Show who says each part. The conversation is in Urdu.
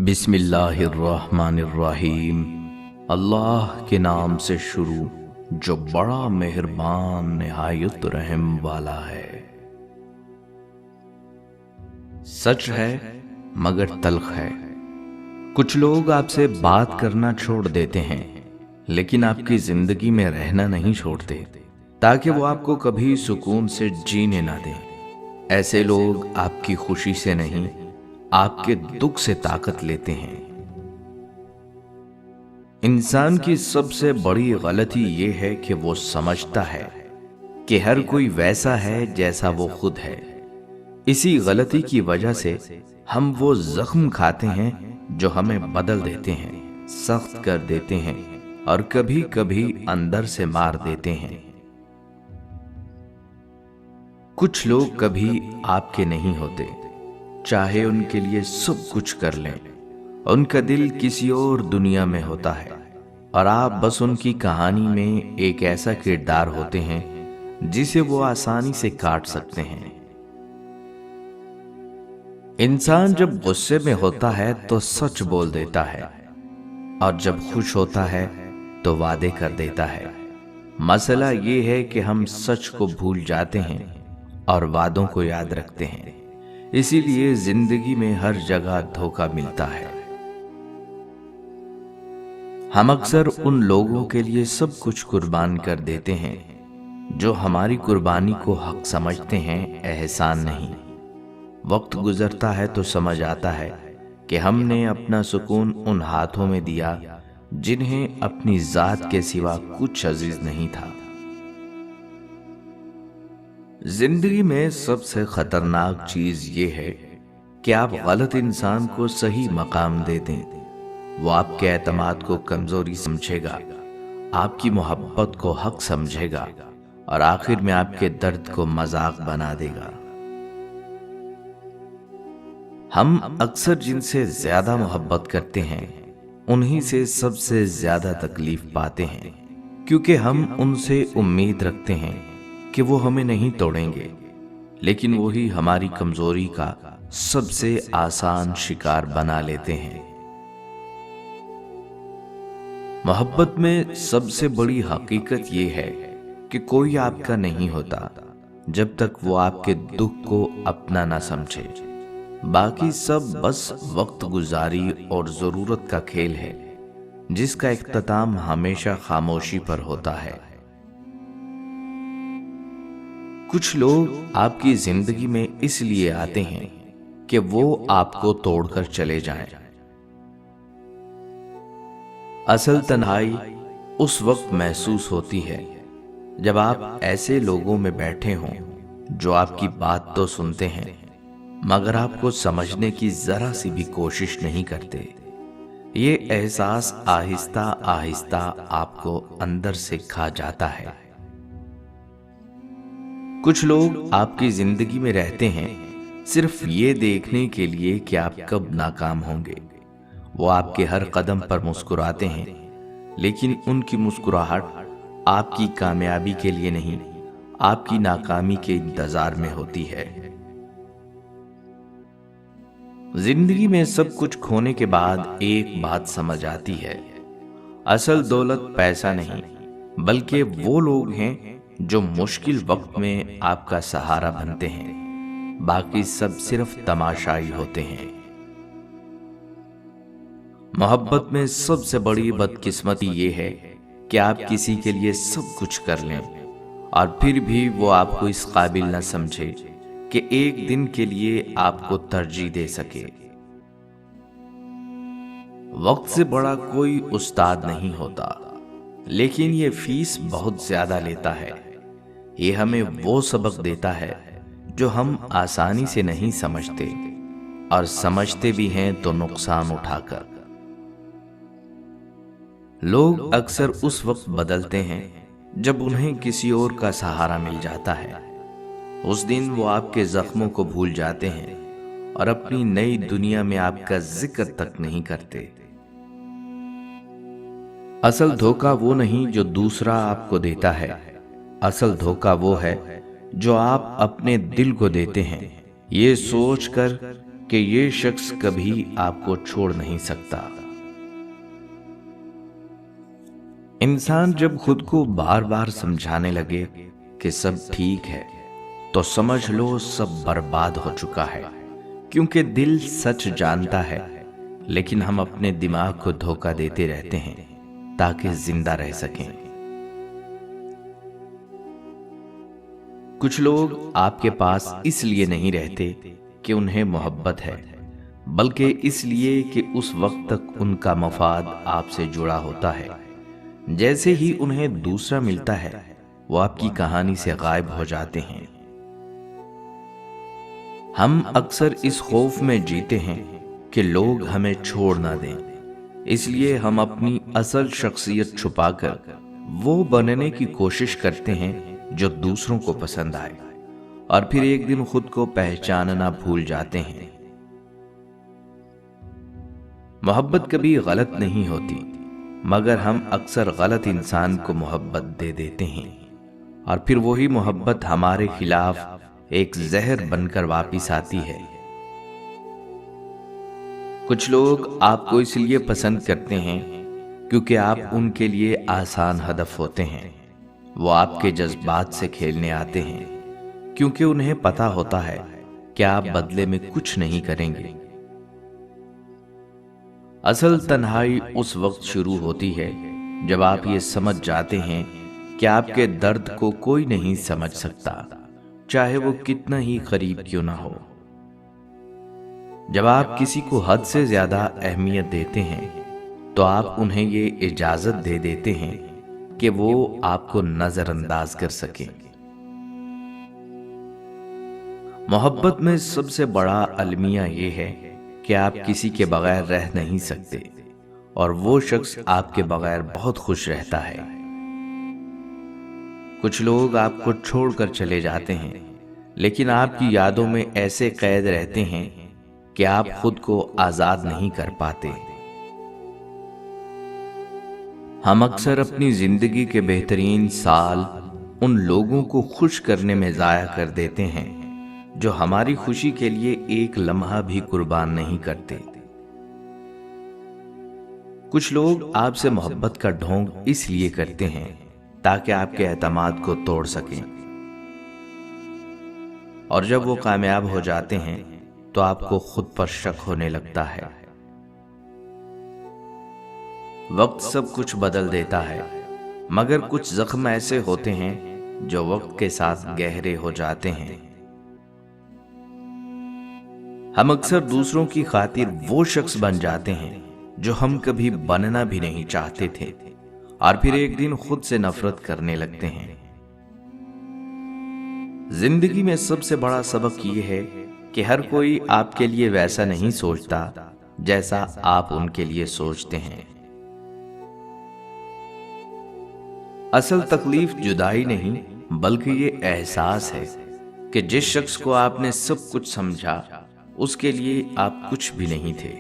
Speaker 1: بسم اللہ الرحمن الرحیم۔ اللہ کے نام سے شروع جو بڑا مہربان نہایت رحم والا ہے۔ سچ ہے مگر تلخ ہے۔ کچھ لوگ آپ سے بات کرنا چھوڑ دیتے ہیں لیکن آپ کی زندگی میں رہنا نہیں چھوڑتے تاکہ وہ آپ کو کبھی سکون سے جینے نہ دیں۔ ایسے لوگ آپ کی خوشی سے نہیں آپ کے دکھ سے طاقت لیتے ہیں۔ انسان کی سب سے بڑی غلطی یہ ہے کہ وہ سمجھتا ہے کہ ہر کوئی ویسا ہے جیسا وہ خود ہے۔ اسی غلطی کی وجہ سے ہم وہ زخم کھاتے ہیں جو ہمیں بدل دیتے ہیں، سخت کر دیتے ہیں اور کبھی کبھی اندر سے مار دیتے ہیں۔ کچھ لوگ کبھی آپ کے نہیں ہوتے، چاہے ان کے لیے سب کچھ کر لیں۔ ان کا دل کسی اور دنیا میں ہوتا ہے اور آپ بس ان کی کہانی میں ایک ایسا کردار ہوتے ہیں جسے وہ آسانی سے کاٹ سکتے ہیں۔ انسان جب غصے میں ہوتا ہے تو سچ بول دیتا ہے اور جب خوش ہوتا ہے تو وعدے کر دیتا ہے۔ مسئلہ یہ ہے کہ ہم سچ کو بھول جاتے ہیں اور وعدوں کو یاد رکھتے ہیں، اسی لیے زندگی میں ہر جگہ دھوکہ ملتا ہے۔ ہم اکثر ان لوگوں کے لیے سب کچھ قربان کر دیتے ہیں جو ہماری قربانی کو حق سمجھتے ہیں، احسان نہیں۔ وقت گزرتا ہے تو سمجھ آتا ہے کہ ہم نے اپنا سکون ان ہاتھوں میں دیا جنہیں اپنی ذات کے سوا کچھ عزیز نہیں تھا۔ زندگی میں سب سے خطرناک چیز یہ ہے کہ آپ غلط انسان کو صحیح مقام دے دیں۔ وہ آپ کے اعتماد کو کمزوری سمجھے گا، آپ کی محبت کو حق سمجھے گا اور آخر میں آپ کے درد کو مذاق بنا دے گا۔ ہم اکثر جن سے زیادہ محبت کرتے ہیں انہی سے سب سے زیادہ تکلیف پاتے ہیں، کیونکہ ہم ان سے امید رکھتے ہیں کہ وہ ہمیں نہیں توڑیں گے، لیکن وہی ہماری کمزوری کا سب سے آسان شکار بنا لیتے ہیں۔ محبت میں سب سے بڑی حقیقت یہ ہے کہ کوئی آپ کا نہیں ہوتا جب تک وہ آپ کے دکھ کو اپنا نہ سمجھے۔ باقی سب بس وقت گزاری اور ضرورت کا کھیل ہے جس کا اختتام ہمیشہ خاموشی پر ہوتا ہے۔ کچھ لوگ آپ کی زندگی میں اس لیے آتے ہیں کہ وہ آپ کو توڑ کر چلے جائیں۔ اصل تنہائی اس وقت محسوس ہوتی ہے جب آپ ایسے لوگوں میں بیٹھے ہوں جو آپ کی بات تو سنتے ہیں مگر آپ کو سمجھنے کی ذرا سی بھی کوشش نہیں کرتے۔ یہ احساس آہستہ آہستہ آپ کو اندر سے کھا جاتا ہے۔ کچھ لوگ آپ کی زندگی میں رہتے ہیں صرف یہ دیکھنے کے لیے کہ آپ کب ناکام ہوں گے۔ وہ آپ کے ہر قدم پر مسکراتے ہیں لیکن ان کی مسکراہٹ آپ کی کامیابی کے لیے نہیں، آپ کی ناکامی کے انتظار میں ہوتی ہے۔ زندگی میں سب کچھ کھونے کے بعد ایک بات سمجھ آتی ہے، اصل دولت پیسہ نہیں بلکہ وہ لوگ ہیں جو مشکل وقت میں آپ کا سہارا بنتے ہیں، باقی سب صرف تماشائی ہوتے ہیں۔ محبت میں سب سے بڑی بدقسمتی یہ ہے کہ آپ کسی کے لیے سب کچھ کر لیں اور پھر بھی وہ آپ کو اس قابل نہ سمجھے کہ ایک دن کے لیے آپ کو ترجیح دے سکے۔ وقت سے بڑا کوئی استاد نہیں ہوتا لیکن یہ فیس بہت زیادہ لیتا ہے۔ یہ ہمیں وہ سبق دیتا ہے جو ہم آسانی سے نہیں سمجھتے اور سمجھتے بھی ہیں تو نقصان اٹھا کر۔ لوگ اکثر اس وقت بدلتے ہیں جب انہیں کسی اور کا سہارا مل جاتا ہے۔ اس دن وہ آپ کے زخموں کو بھول جاتے ہیں اور اپنی نئی دنیا میں آپ کا ذکر تک نہیں کرتے۔ اصل دھوکہ وہ نہیں جو دوسرا آپ کو دیتا ہے، اصل دھوکہ وہ ہے جو آپ اپنے دل کو دیتے ہیں، یہ سوچ کر کہ یہ شخص کبھی آپ کو چھوڑ نہیں سکتا۔ انسان جب خود کو بار بار سمجھانے لگے کہ سب ٹھیک ہے تو سمجھ لو سب برباد ہو چکا ہے، کیونکہ دل سچ جانتا ہے لیکن ہم اپنے دماغ کو دھوکہ دیتے رہتے ہیں تاکہ زندہ رہ سکیں۔ کچھ لوگ آپ کے پاس اس لیے نہیں رہتے کہ انہیں محبت ہے، بلکہ اس لیے کہ اس وقت تک ان کا مفاد آپ سے جڑا ہوتا ہے۔ جیسے ہی انہیں دوسرا ملتا ہے وہ آپ کی کہانی سے غائب ہو جاتے ہیں۔ ہم اکثر اس خوف میں جیتے ہیں کہ لوگ ہمیں چھوڑ نہ دیں، اس لیے ہم اپنی اصل شخصیت چھپا کر وہ بننے کی کوشش کرتے ہیں جو دوسروں کو پسند آئے، اور پھر ایک دن خود کو پہچاننا بھول جاتے ہیں۔ محبت کبھی غلط نہیں ہوتی، مگر ہم اکثر غلط انسان کو محبت دے دیتے ہیں، اور پھر وہی محبت ہمارے خلاف ایک زہر بن کر واپس آتی ہے۔ کچھ لوگ آپ کو اس لیے پسند کرتے ہیں کیونکہ آپ ان کے لیے آسان ہدف ہوتے ہیں۔ وہ آپ کے جذبات سے کھیلنے آتے ہیں کیونکہ انہیں پتا ہوتا ہے کہ آپ بدلے میں کچھ نہیں کریں گے۔ اصل تنہائی اس وقت شروع ہوتی ہے جب آپ یہ سمجھ جاتے ہیں کہ آپ کے درد کو کوئی نہیں سمجھ سکتا، چاہے وہ کتنا ہی قریب کیوں نہ ہو۔ جب آپ کسی کو حد سے زیادہ اہمیت دیتے ہیں تو آپ انہیں یہ اجازت دے دیتے ہیں کہ وہ آپ کو نظر انداز کر سکیں۔ محبت میں سب سے بڑا المیہ یہ ہے کہ آپ کسی کے بغیر رہ نہیں سکتے، اور وہ شخص آپ کے بغیر بہت خوش رہتا ہے۔ کچھ لوگ آپ کو چھوڑ کر چلے جاتے ہیں لیکن آپ کی یادوں میں ایسے قید رہتے ہیں کہ آپ خود کو آزاد نہیں کر پاتے۔ ہم اکثر اپنی زندگی کے بہترین سال ان لوگوں کو خوش کرنے میں ضائع کر دیتے ہیں جو ہماری خوشی کے لیے ایک لمحہ بھی قربان نہیں کرتے۔ کچھ لوگ آپ سے محبت کا ڈھونگ اس لیے کرتے ہیں تاکہ آپ کے اعتماد کو توڑ سکیں، اور جب وہ کامیاب ہو جاتے ہیں تو آپ کو خود پر شک ہونے لگتا ہے۔ وقت سب کچھ بدل دیتا ہے، مگر کچھ زخم ایسے ہوتے ہیں جو وقت کے ساتھ گہرے ہو جاتے ہیں۔ ہم اکثر دوسروں کی خاطر وہ شخص بن جاتے ہیں جو ہم کبھی بننا بھی نہیں چاہتے تھے، اور پھر ایک دن خود سے نفرت کرنے لگتے ہیں۔ زندگی میں سب سے بڑا سبق یہ ہے کہ ہر کوئی آپ کے لیے ویسا نہیں سوچتا جیسا آپ ان کے لیے سوچتے ہیں۔ اصل تکلیف جدائی نہیں بلکہ یہ احساس ہے کہ جس شخص کو آپ نے سب کچھ سمجھا اس کے لیے آپ کچھ بھی نہیں تھے۔